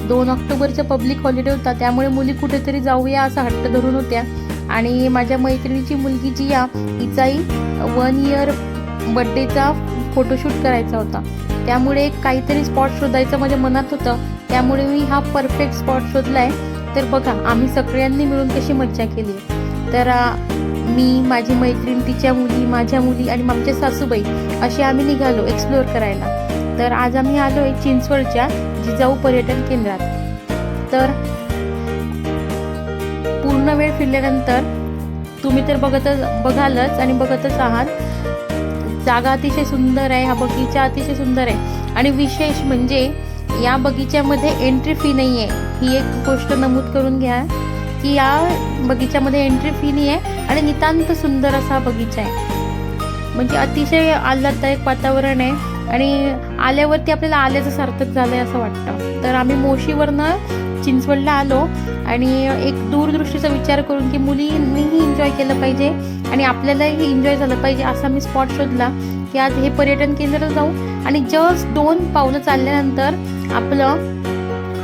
2 ऑक्टोबरचा public holiday होता, त्यामुळे मुली कुठेतरी जाऊया असा हट्ट धरून होत्या. आणि माझ्या मैत्रिणीची मुलगी जिया, हिचाही 1 इयर बड्डेचा फोटोशूट करायचा होता. त्यामुळे काहीतरी स्पॉट शोधायचं माझ्या मनात होतं. त्यामुळे मी हा परफेक्ट स्पॉट शोधला आहे. तर बघा आम्ही सगळ्यांनी मिळून कशी मज्जा केली. तर मी, माझी मैत्रीण, तिच्या मुली, माझ्या मुली आणि आमच्या सासूबाई असे आम्ही निघालो एक्सप्लोअर करायला. तर आज आम्ही आलो आहे चिंचवडच्या जिजाऊ पर्यटन केंद्रात. तर पूर्ण वेळ फिरल्यानंतर तुम्ही तर बघालच आणि बघतच आहात. जागा अतिशय सुंदर आहे, हा बगीचा अतिशय सुंदर आहे. आणि विशेष म्हणजे या बगीच्यामध्ये एंट्री फी नाही आहे. ही एक गोष्ट नमूद करून घ्या की या बगीच्यामध्ये एंट्री फी नाही आहे आणि नितांत सुंदर असा बगीचा आहे. म्हणजे अतिशय आल्हाददायक वातावरण आहे आणि आल्यावरती आपल्याला आल्याचं सार्थक झालं आहे असं वाटतं. तर आम्ही मोशीवरनं चिंचवडला आलो आणि एक दूरदृष्टीचा विचार करून की मुलींनीही एन्जॉय केलं पाहिजे आणि आपल्यालाही एन्जॉय झालं पाहिजे असा मी स्पॉट शोधला की आज हे पर्यटन केंद्रात जाऊ. आणि जस्ट 2 पावलं चालल्यानंतर आपलं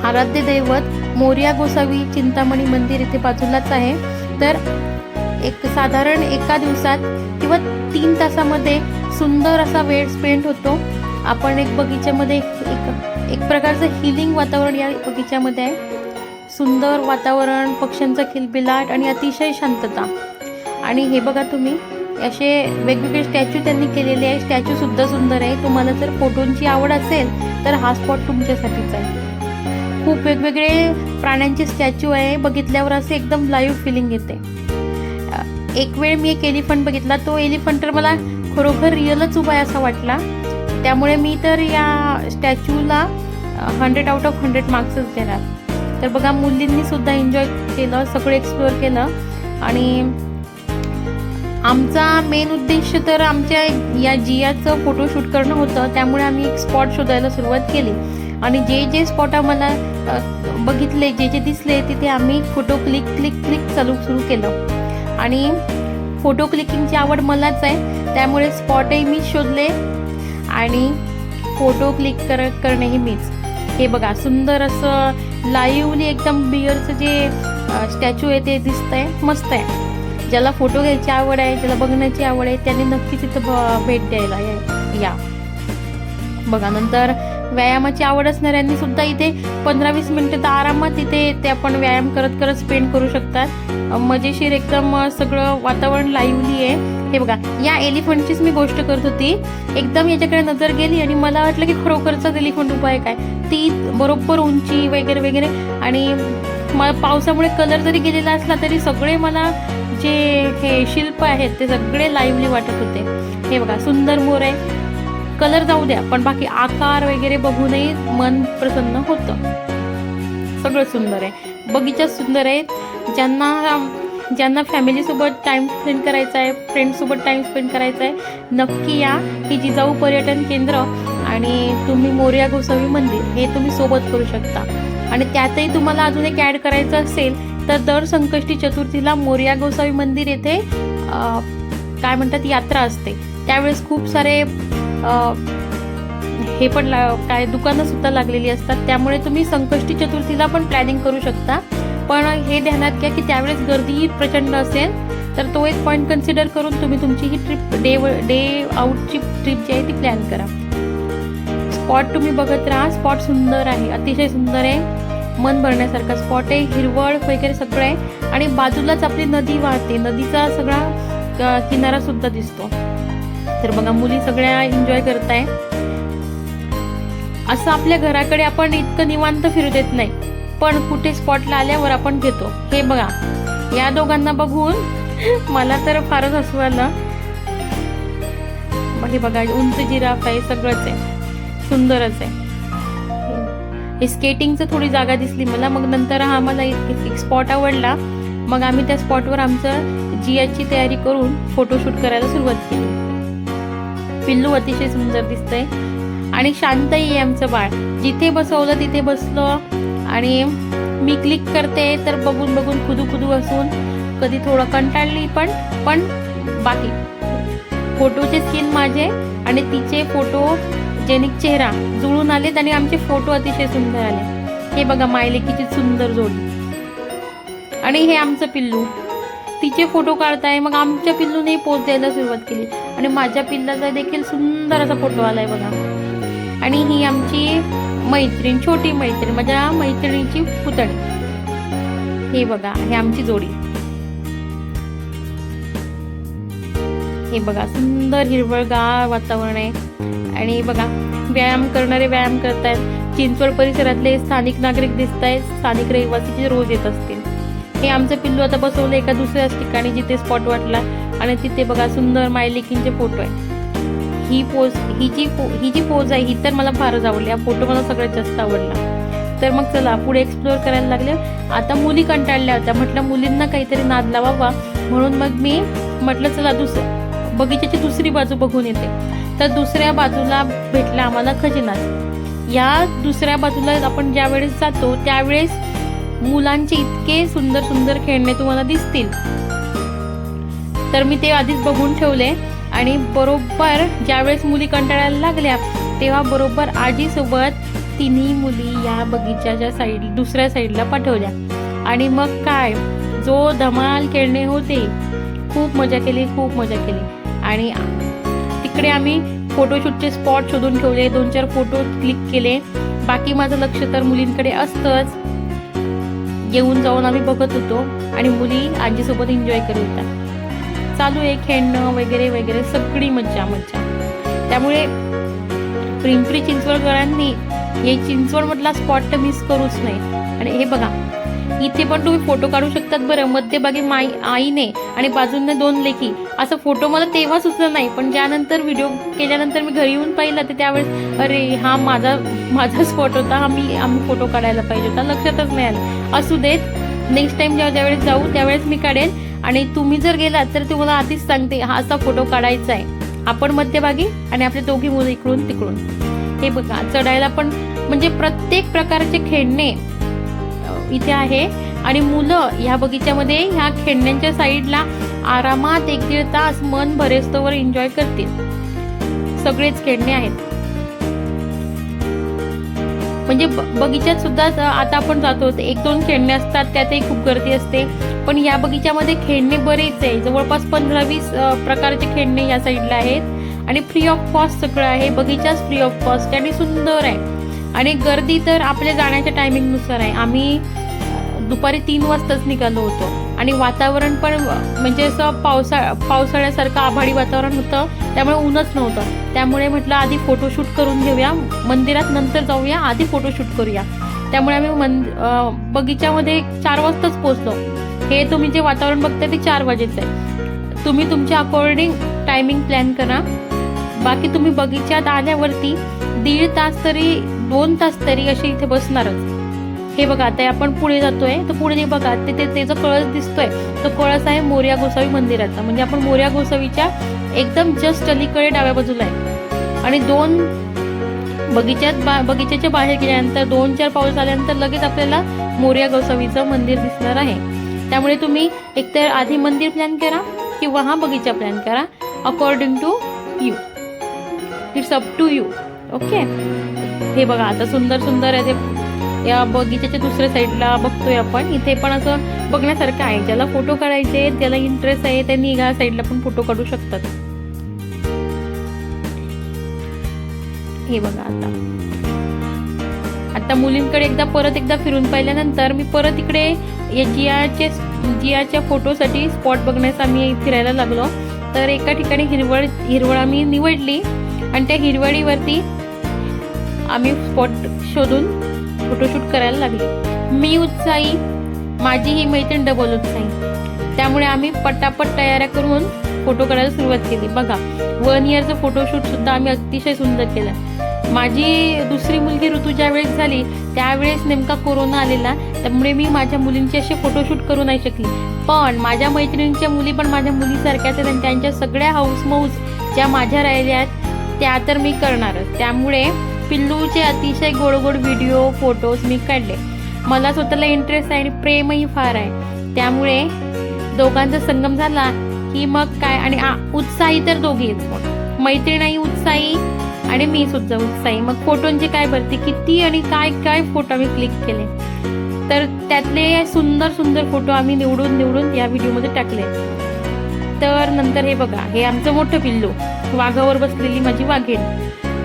आराध्य दैवत मोरया गोसावी चिंतामणी मंदिर इथे बाजूलाच आहे. तर साधारण एका दिवसात किंवा 3 तासामध्ये सुंदर असा वेळ स्पेंड होतो. आपण एक बगीच्यामध्ये एक प्रकारचं हिलिंग वातावरण या बगीच्यामध्ये आहे. सुंदर वातावरण, पक्ष्यांचा किलबिलाट आणि अतिशय शांतता. आणि हे बघा तुम्ही असे वेगवेगळे स्टॅच्यू त्यांनी केलेले आहे. स्टॅच्यू सुद्धा सुंदर आहे. तुम्हाला जर फोटोंची आवड असेल तर हा स्पॉट तुमच्यासाठीच आहे. खूप वेगवेगळे प्राण्यांचे स्टॅच्यू आहे. बघितल्यावर असे एकदम लाईव्ह फिलिंग येते. एक वेळ मी एक एलिफंट बघितला. तो एलिफंट तर मला खरोखर रिअलच उभा आहे असा वाटला. त्यामुळे मी तर या स्टॅच्यूला 100 आउट ऑफ 100 मार्क्सच देणार. तर बघा मुलींनी सुद्धा एन्जॉय केलं, सगळं एक्सप्लोअर केलं. आणि आमचा मेन उद्देश तर आमच्या या जियाचं फोटोशूट करणं होतं. त्यामुळे आम्ही एक स्पॉट शोधायला सुरुवात केली आणि जे स्पॉट आम्हाला बघितले, जे दिसले तिथे आम्ही फोटो क्लिक सुरू केलं. आणि फोटो क्लिकिंगची आवड मलाच आहे, त्यामुळे स्पॉटही मीच शोधले आणि फोटो क्लिक करणेही मीच. हे बघा सुंदर असं लाईव्हली एकदम बिअरचं जे स्टॅच्यू आहे ते दिसतंय, मस्त आहे. ज्याला फोटो घ्यायची आवड आहे, ज्याला बघण्याची आवड आहे त्याने नक्कीच इथं भेट द्यायला या. बघा नंतर व्यायामाची आवड असणाऱ्यांनी सुद्धा इथे 15-20 मिनिटं तर आरामात इथे ते आपण व्यायाम करत स्पेंड करू शकतात. मजेशीर एकदम सगळं वातावरण लाईव्हली आहे. हे बघा या एलिफंटचीच मी गोष्ट करत होती. एकदम याच्याकडे नजर गेली आणि मला वाटलं की खरोखरचाच एलिफंट उभा आहे काय. ती बरोबर उंची वगैरे आणि पावसामुळे कलर जरी गेलेला असला तरी सगळे मला जे हे शिल्प आहेत ते सगळे लाईव्हली वाटत होते. हे बघा सुंदर मोर आहे. कलर जाऊ द्या पण बाकी आकार वगैरे बघूनही मन प्रसन्न होतं. सगळं सुंदर आहे. बगीचा सुंदर आहे. ज्यांना फॅमिलीसोबत टाईम स्पेंड करायचा आहे, फ्रेंड्ससोबत टाईम स्पेंड करायचा आहे, नक्की या. ही जिजाऊ पर्यटन केंद्र आणि तुम्ही मोरया गोसावी मंदिर हे तुम्ही सोबत करू शकता. आणि त्यातही तुम्हाला अजून एक ॲड करायचं असेल तर दर संकष्टी चतुर्थीला मोरया गोसावी मंदिर येथे काय म्हणतात यात्रा असते. त्यावेळेस खूप सारे हे पण काय दुकानं सुद्धा लागलेली असतात. त्यामुळे तुम्ही संकष्टी चतुर्थीला पण प्लॅनिंग करू शकता. पण हे ध्यानात घ्या की त्यावेळेस गर्दी प्रचंड असेल. तर तो एक पॉईंट कन्सिडर करून तुम्ही तुमची ही ट्रिप डे आउटची ट्रिप जी आहे ती प्लॅन करा. स्पॉट तुम्ही बघत राहा. स्पॉट सुंदर आहे, अतिशय सुंदर आहे. मन भरण्यासारखा स्पॉट आहे. हिरवळ वगैरे सगळं आहे आणि बाजूलाच आपली नदी वाहते. नदीचा सगळा किनारा सुद्धा दिसतो. तर बघा मुली सगळ्या एन्जॉय करताय. असं आपल्या घराकडे आपण इतकं निवांत फिरू देत नाही, पण कुठे स्पॉटला आल्यावर आपण घेतो. हे बघा या दोघांना बघून मला तर फारच हसू आलं. हे बघा उंच जिराफ आहे, सगळंच आहे, सुंदरच आहे. हे स्केटिंगचं थोडी जागा दिसली मला. मग नंतर हा मला एक स्पॉट आवडला. मग आम्ही त्या स्पॉटवर आमचं जियाची तयारी करून फोटोशूट करायला सुरुवात केली. पिल्लू अतिशय सुंदर दिसतंय आणि शांतही आहे आमचं बाळ. जिथे बसवलं तिथे बसलो आणि मी क्लिक करते तर बघून खुदू असून कधी थोडं कंटाळली पण बाकी फोटोचे स्किन माझे आणि तिचे फोटो जेनिक चेहरा जुळून आलेत आणि आमचे फोटो अतिशय सुंदर आले. हे बघा मायलेकीची सुंदर जोडी. आणि हे आमचं पिल्लू, तिचे फोटो काढताय. मग आमच्या पिल्लूने पोज द्यायला सुरुवात केली आणि माझ्या पिल्लाचा देखील सुंदर असा फोटो आलाय बघा. आणि ही आमची मैत्रीण, छोटी मैत्रीण, माझ्या मैत्रिणीची पुतणी. हे बघा, हे आमची जोडी. हे बघा सुंदर हिरवळगार वातावरण आहे. आणि बघा व्यायाम करणारे व्यायाम करतायत. चिंचवड परिसरातले स्थानिक नागरिक दिसत आहेत. स्थानिक रहिवासी रोज येत असतील. हे आमचं पिल्लू आता बसवलं एका दुसऱ्याच ठिकाणी जिथे स्पॉट वाटला. आणि तिथे बघा सुंदर मायलेकींचे फोटो आहे. ही जी पोज आहे ही तर मला फारच आवडली. हा फोटो मला सगळ्यात जास्त आवडला. तर मग चला पुढे एक्सप्लोअर करायला लागले. आता मुली कंटाळल्या होत्या. म्हटलं मुलींना काहीतरी नाद लावावा, म्हणून मग मी म्हटलं चला बगीच्याची दुसरी बाजू बघून येते. तर दुसऱ्या बाजूला भेटला आम्हाला खजिनाच. या दुसऱ्या बाजूला आपण ज्या वेळेस जातो त्यावेळेस मुलांचे इतके सुंदर सुंदर खेळणे तुम्हाला दिसतील. तर मी ते आधीच बघून ठेवले. आणि बरोबर ज्यावेळेस मुली कंटाळायला लागल्या तेव्हा बरोबर आजीसोबत तिन्ही मुली या बगीच्याच्या दुसऱ्या साईडला पाठवल्या. आणि मग काय जो धमाल खेळणे होते. खूप मजा केली, खूप मजा केली. आणि तिकडे आम्ही फोटोशूटचे स्पॉट शोधून ठेवले. 2-4 फोटो क्लिक केले. बाकी माझं लक्ष तर मुलींकडे असतंच. येऊन जाऊन आम्ही बघत होतो आणि मुली आजीसोबत एन्जॉय करत होत्या. चालू आहे खेळणं वगैरे वगैरे, सगळी मज्जा मज्जा. त्यामुळे पिंपरी चिंचवडकरांनी हे चिंचवड मधला स्पॉट तर मिस करूच नाही. आणि हे बघा इथे पण तुम्ही फोटो काढू शकतात बरं. मध्यभागी आईने आणि बाजूने 2 लेकी. असं फोटो मला तेव्हा सुचलं नाही, पण ज्यानंतर व्हिडिओ केल्यानंतर मी घरी येऊन पाहिलं तर त्यावेळेस अरे हा माझाच फोटो होता. आम्ही फोटो काढायला पाहिजे होता, लक्षातच नाही आलं. असू देत, नेक्स्ट टाइम ज्यावेळेस जाऊ त्यावेळेस मी काढेल. आणि तुम्ही जर गेलात तर तुम्हाला आधीच सांगते हा असा फोटो काढायचा आहे. आपण मध्यभागी आणि आपले दोघी मुलं इकडून तिकडून. हे बघा चढायला पण म्हणजे प्रत्येक प्रकारचे खेळणे इथे आहे. आणि मुलं ह्या बगीच्यामध्ये ह्या खेळण्यांच्या साईडला आरामात 1-1.5 तास मन भरेस्तोवर एन्जॉय करतील. सगळेच खेळणे आहेत. म्हणजे बगीच्यात सुद्धा आता आपण जातो 1-2 खेळणे असतात, त्यातही खूप गर्दी असते. पण या बगीच्यामध्ये खेळणे बरेच आहे. जवळपास 15-20 प्रकारचे खेळणे या साईडला आहेत. आणि फ्री ऑफ कॉस्ट सगळं आहे. बगीचाच फ्री ऑफ कॉस्ट आणि सुंदर आहे. आणि गर्दी तर आपल्या जाण्याच्या टायमिंगनुसार आहे. आम्ही दुपारी 3 वाजताच निघालो होतो. आणि वातावरण पण म्हणजे असं पावसाळ्यासारखं आभाळी वातावरण होतं. त्यामुळे ऊनच नव्हतं. त्यामुळे म्हटलं आधी फोटोशूट करून घेऊया, मंदिरात नंतर जाऊया, आधी फोटोशूट करूया. त्यामुळे आम्ही बगीच्यामध्ये 4 वाजताच पोहोचलो. हे तुम्ही जे वातावरण बघताय ते 4 वाजेचं आहे. तुम्ही तुमच्या अकॉर्डिंग टायमिंग प्लॅन करा. बाकी तुम्ही बगीच्यात आल्यावरती 1.5 तास तरी 2 तास तरी असे इथे बसणारच. हे बघा आता आपण पुढे जातोय तर पुढे बघा त्याचा कळस दिसतोय. तो कळस आहे मोरया गोसावी मंदिराचा. म्हणजे आपण मोरया गोसावीच्या एकदम जस्ट अलीकडे डाव्या बाजूला आहे. आणि 2 बगीच्याच्या बाहेर गेल्यानंतर 2-4 पाऊल आल्यानंतर लगेच आपल्याला मोरया गोसावीचं मंदिर दिसणार आहे. त्यामुळे तुम्ही एकतर आधी मंदिर प्लॅन करा किंवा हा बगीचा प्लॅन करा. According to you, it's up to you. Okay. हे बघा आता सुंदर सुंदर आहे. या बगीच्याच्या दुसऱ्या साईडला बघतोय आपण. इथे पण असं बघण्यासारखं आहे. ज्याला फोटो काढायचे, ज्याला इंटरेस्ट आहे त्यांनी या साईडला पण फोटो काढू शकतात. हे बघा आता मुलींकडे परत एकदा फिरून पाहिल्यानंतर मी परत इकडे जियाच्या फोटोसाठी स्पॉट बघण्यास आम्ही फिरायला लागलो. तर एका ठिकाणी हिरवळ आम्ही निवडली आणि त्या हिरवळीवरती आम्ही स्पॉट शोधून फोटोशूट करायला लागले. मी उत्साही, माझी ही मैत्रीण डबल उत्साही. त्यामुळे आम्ही पटापट तयाऱ्या करून फोटो काढायला सुरुवात केली. बघा 1 इयरचं फोटोशूट सुद्धा आम्ही अतिशय सुंदर केलं. माझी दुसरी मुलगी ऋतू ज्यावेळेस झाली त्यावेळेस नेमका कोरोना आलेला. त्यामुळे मी माझ्या मुलींची असे फोटोशूट करू नाही शकली. पण माझ्या मैत्रिणींच्या मुली पण माझ्या मुलीसारख्याच आहेत आणि त्यांच्या सगळ्या हौसमौज ज्या माझ्या राहिल्या आहेत त्या तर मी करणारच. त्यामुळे पिल्लूचे अतिशय गोड गोड व्हिडिओ फोटोज मी काढले. मला स्वतःला इंटरेस्ट आहे आणि प्रेमही फार आहे. त्यामुळे दोघांचा संगम झाला की मग काय. आणि उत्साही तर दोघीच, मैत्रीणही उत्साही आणि मी सुद्धा उत्साही. मग फोटोंची काय भरती, किती आणि काय काय फोटो आम्ही क्लिक केले. तर त्यातले सुंदर सुंदर फोटो आम्ही निवडून या व्हिडिओमध्ये टाकले. तर नंतर हे बघा, हे आमचं मोठं पिल्लू, वाघावर बसलेली माझी वाघीण.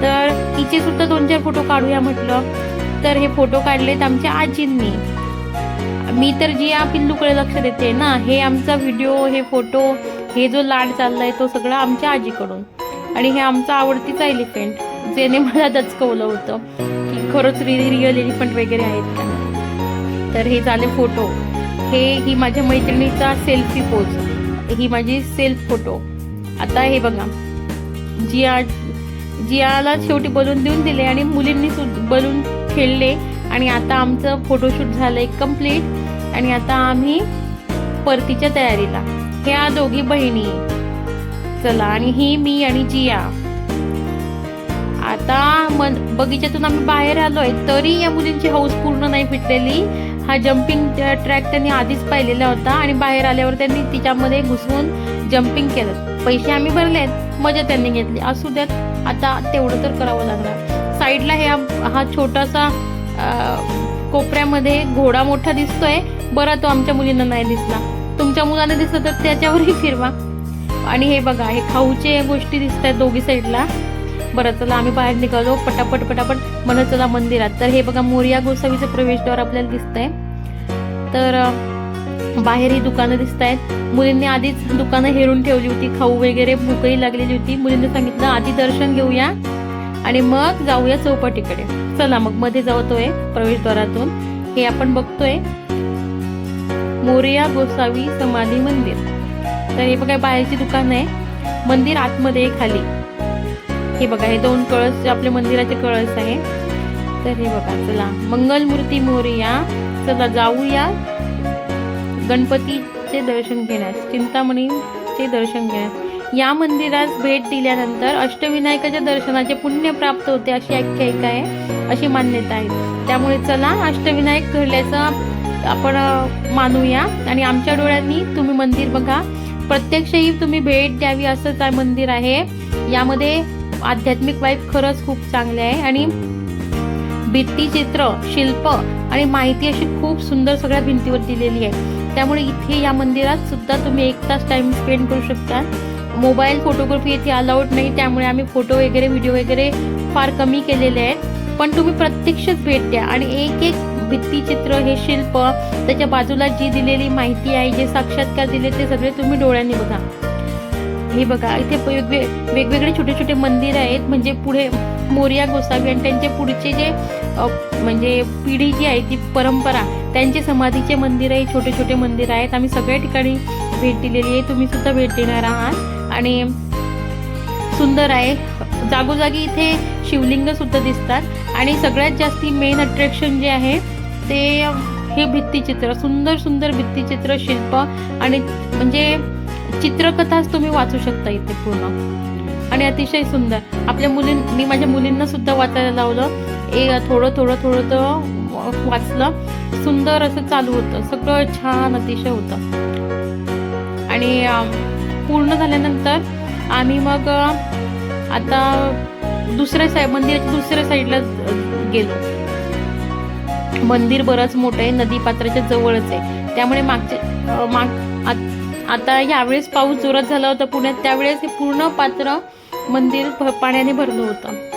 तर हिचे सुद्धा 2-4 फोटो काढूया म्हटलं. तर हे फोटो काढलेत आमच्या आजींनी. मी तर जी या पिल्लूकडे लक्ष देते ना, हे आमचा व्हिडिओ, हे फोटो, हे जो लाड चाललाय तो सगळा आमच्या आजीकडून. आणि हे आमचा आवडतीचा एलिफंट, ज्याने मला दचकवलं होतं की खरंच रिअल एलिफंट वगैरे आहेत का. तर हे झाले फोटो. ही माझ्या मैत्रिणीचा सेल्फी पोज, ही माझी सेल्फ फोटो. आता हे बघा, जियाला शेवटी बलून देऊन दिले आणि मुलींनी बलून खेळले. आणि आता आमचं फोटोशूट झालंय कम्प्लीट. आणि आता आम्ही परतीच्या तयारीला. ह्या दोघी बहिणी, चला, आणि ही मी आणि जिया. आता बगीच्यातून आम्ही बाहेर आलोय, तरी या मुलींची हौस पूर्ण नाही फिटलेली. हा जम्पिंग ट्रॅक त्यांनी आधीच पाहिलेला होता आणि बाहेर आल्यावर त्यांनी तिच्यामध्ये घुसवून जम्पिंग केलं. पैसे आम्ही भरलेत, मजा त्यांनी घेतली. असू द्यात, आता तेवढं तर करावं लागणार. साईडला हा छोटासा कोपऱ्यामध्ये घोडा मोठा दिसतोय. बरं, तो आमच्या मुलींना नाही दिसला. तुमच्या मुलाने दिसलं तर त्याच्यावरही फिरवा. आणि हे बघा, हे खाऊचे गोष्टी दिसत आहेत दोघी साईडला. बरं, चला, आम्ही बाहेर निघालो पटापट म्हणत चला मंदिरात. तर हे बघा, मोरया गोसावीचं प्रवेशद्वार आपल्याला दिसतंय. तर बाहेर ही दुकानं दिसत आहेत. मुलींनी आधीच दुकानं हेरून ठेवली होती, खाऊ वगैरे, भूकही लागलेली होती. मुलींनी सांगितलं आधी दर्शन घेऊया आणि मग जाऊया चौपाटीकडे. चला, मग मध्ये जातोय प्रवेशद्वारातून. हे आपण बघतोय मोरया गोसावी समाधी मंदिर. तर हे बघा, बाहेरची दुकान आहे, मंदिर आतमध्ये खाली. हे बघा, हे 2 कळस आपल्या मंदिराचे कळस आहे. तर हे बघा, चला, मंगलमूर्ती मोरया. चला जाऊया गणपतीचे दर्शन घेण्यास, चिंतामणीचे दर्शन घेण्यास. या मंदिरात भेट दिल्यानंतर अष्टविनायकाच्या दर्शनाचे पुण्य प्राप्त होते अशी आख्यायिका आहे, अशी मान्यता आहे. त्यामुळे चला, अष्टविनायक घडल्याचं आपण मानूया. आणि आमच्या डोळ्यांनी तुम्ही मंदिर बघा, प्रत्यक्षही तुम्ही भेट द्यावी असंच आहे मंदिर आहे. यामध्ये आध्यात्मिक वाईब खरंच खूप चांगले आहे. आणि भित्तीचित्र, शिल्प आणि माहिती अशी खूप सुंदर सगळ्या भिंतीवर दिलेली आहे. त्यामुळे इथे या मंदिरात सुद्धा तुम्ही 1 तास टाइम स्पेंड करू शकता. मोबाईल फोटोग्राफी इथे अलाउड नाही, त्यामुळे आम्ही फोटो वगैरे, व्हिडिओ वगैरे फार कमी केलेले आहेत. पण तुम्ही प्रत्यक्षच भेट द्या आणि एक भित्तीचित्र, हे शिल्प, त्याच्या बाजूला जी दिलेली माहिती आहे, जे साक्षात्कार दिले, ते सगळे तुम्ही डोळ्यांनी बघा. हे बघा, इथे वेगवेगळे छोटे छोटे मंदिर आहेत. म्हणजे पुढे मोरया गोसावी आणि त्यांचे पुढचे जे म्हणजे पिढी जी आहे, ती परंपरा, त्यांचे समाधीचे मंदिर आहे, छोटे छोटे मंदिर आहेत. आम्ही सगळ्या ठिकाणी भेट दिलेली आहे, तुम्ही सुद्धा भेट देणार आहात. आणि सुंदर आहे. जागोजागी इथे शिवलिंग सुद्धा दिसतात. आणि सगळ्यात जास्ती मेन अट्रॅक्शन जे आहे ते हे भित्तीचित्र, सुंदर सुंदर भित्तीचित्र, शिल्प आणि म्हणजे चित्रकथाच तुम्ही वाचू शकता इथे पूर्ण. आणि अतिशय सुंदर. मी माझ्या मुलींना सुद्धा वाचायला लावलं. थोडं वाचलं. सुंदर असं चालू होतं, सगळं छान अतिशय होतं. आणि पूर्ण झाल्यानंतर आम्ही मग आता मंदिराच्या दुसऱ्या साईडला गेलो. मंदिर बरंच मोठं आहे, नदी पात्राच्या जवळच आहे. त्यामुळे आता यावेळेस पाऊस जोरात झाला होता पुण्यात, त्यावेळेस हे पूर्ण पात्र मंदिर पाण्याने भरलं होतं.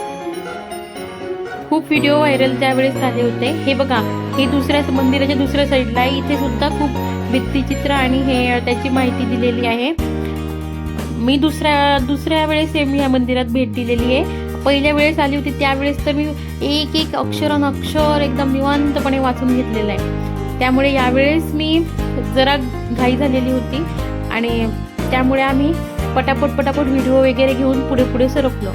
खूप व्हिडिओ व्हायरल त्यावेळेस झाले होते. हे बघा, हे मंदिराच्या दुसऱ्या साईडला आहे. इथे सुद्धा खूप भित्तीचित्र आणि हे त्याची माहिती दिलेली आहे. मी दुसऱ्या वेळेस मी या मंदिरात भेट दिलेली आहे. पहिल्या वेळेस आली होती त्यावेळेस तर मी एक अक्षर एकदम निवांतपणे वाचून घेतलेलं आहे. त्यामुळे यावेळेस मी जरा घाई झालेली होती आणि त्यामुळे आम्ही पटापट व्हिडिओ वगैरे घेऊन पुढे सरकलो.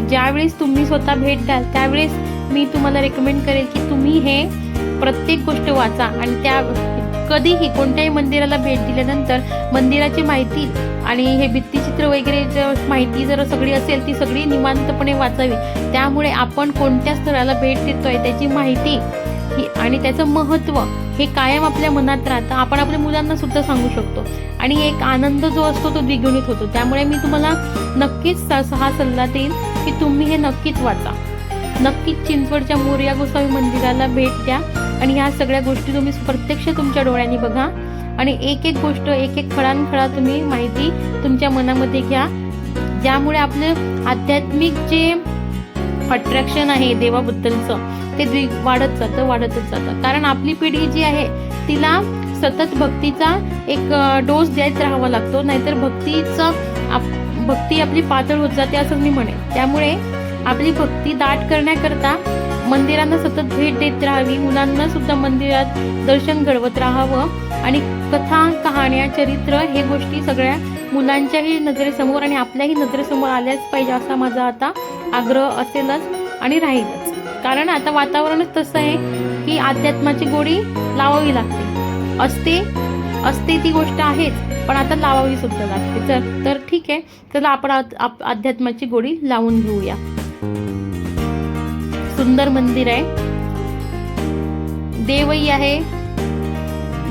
ज्यावेळेस तुम्ही स्वतः भेट द्याल त्यावेळेस मी तुम्हाला रेकमेंड करेल की तुम्ही हे प्रत्येक गोष्ट वाचा. आणि कधीही कोणत्याही मंदिराला भेट दिल्यानंतर मंदिराची माहिती आणि हे भित्तीचित्र वगैरे माहिती जर सगळी असेल ती सगळी निवांतपणे वाचावी. त्यामुळे आपण कोणत्या स्थळाला भेट देतोय त्याची माहिती आणि त्याचं महत्त्व हे कायम आपल्या मनात राहतं. आपण आपल्या मुलांना सुद्धा सांगू शकतो आणि एक आनंद जो असतो तो द्विगुणित होतो. त्यामुळे मी तुम्हाला नक्कीच हा सल्ला देईन की तुम्ही हे नक्कीच वाचा. नक्कीच चिंचवडच्या मोरया गोसावी मंदिराला भेट द्या आणि ह्या सगळ्या गोष्टी तुम्ही प्रत्यक्ष तुमच्या डोळ्यांनी बघा आणि एक एक गोष्ट, एक एक खळांखळा तुम्ही माहिती तुमच्या मनामध्ये घ्या, ज्यामुळे आपलं आध्यात्मिक जे अट्रॅक्शन आहे देवाबद्दलचं ते वाढतच जातं. कारण आपली पिढी जी आहे तिला सतत भक्तीचा एक डोस द्यायच राहावा लागतो, नाहीतर भक्ती आपली पातळ होत जाते असं मी म्हणेन. त्यामुळे आपली भक्ती दाट करण्याकरता मंदिरांना सतत भेट देत राहावी, मुलांना सुद्धा मंदिरात दर्शन घडवत राहावं आणि कथा, कहाण्या, चरित्र हे गोष्टी सगळ्या मुलांच्याही नजरेसमोर आणि आपल्याही नजरेसमोर आल्याच पाहिजे असा माझा आता आग्रह असेलच आणि राहीलच. कारण आता वातावरणच तसं आहे की अध्यात्माची गोडी लावावी लागते. असते ती गोष्ट आहेच, पण आता लावावी सुद्धा लागते. तर ठीक आहे, चला आपण अध्यात्माची गोडी लावून घेऊया. सुंदर मंदिर आहे, देवही आहे,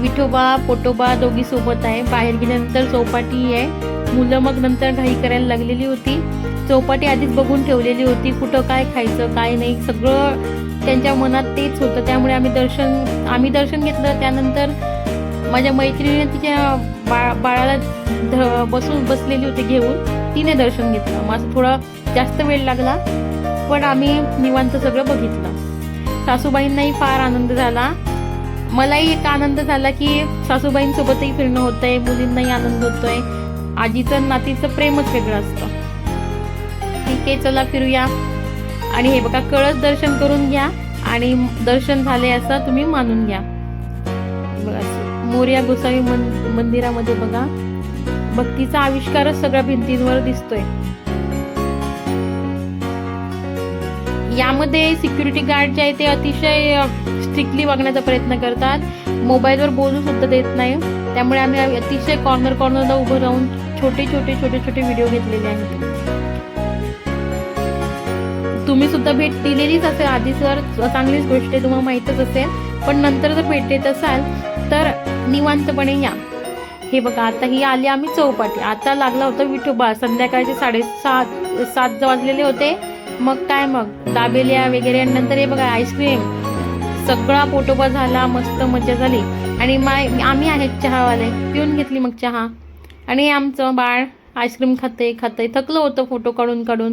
विठोबा पोटोबा दोघी सोबत आहे. बाहेर गेल्यानंतर चौपाटी आहे. मुलं मग नंतर घाई करायला लागलेली होती. चौपाटी आधीच बघून ठेवलेली होती, कुठं काय खायचं काय नाही सगळं त्यांच्या मनात तेच होतं. त्यामुळे आम्ही दर्शन घेतलं. त्यानंतर माझ्या मैत्रिणीने तिच्या बाळाला बसलेली होती घेऊन, तिने दर्शन घेतलं. माझं थोडा जास्त वेळ लागला, पण आम्ही निवांत सगळं बघितलं. सासूबाईंनाही फार आनंद झाला. मलाही एक आनंद झाला की सासूबाईंसोबतही फिरणं होतंय, मुलींनाही आनंद होतोय. आजीचं नातीचं प्रेमच वेगळं असतं. ठीक आहे, चला फिरूया. आणि हे बघा, कळस दर्शन करून घ्या आणि दर्शन झाले असं तुम्ही मानून घ्या. बघा, मोरया गोसावी मंदिरामध्ये बघा भक्तीचा आविष्कारच सगळ्या भिंतींवर दिसतोय. यामध्ये सिक्युरिटी गार्ड जे आहे ते अतिशय स्ट्रिक्टली वागण्याचा प्रयत्न करतात. मोबाईलवर बोलू सुद्धा देत नाही. त्यामुळे आम्ही अतिशय कॉर्नरला उभं राहून छोटे व्हिडिओ घेतलेले आहेत. तुम्ही सुद्धा भेट दिलेलीच असेल आधी, सर चांगलीच गोष्ट आहे, तुम्हाला माहीतच असेल. पण नंतर जर भेट देत असाल तर निवांतपणे या. हे बघा, आता ही आली आम्ही चौपाटी. आता लागला होता विठोबा. संध्याकाळचे 7:30 वाजलेले होते. मग दाबेल्या वगैरे. नंतर हे बघा आईस्क्रीम, सगळा पोटोबा झाला, मस्त मजा झाली. आणि आम्ही आहेत चहावाले, पिऊन घेतली मग चहा. आणि आमचं बाळ आईस्क्रीम खाते थकलं होतं फोटो काढून.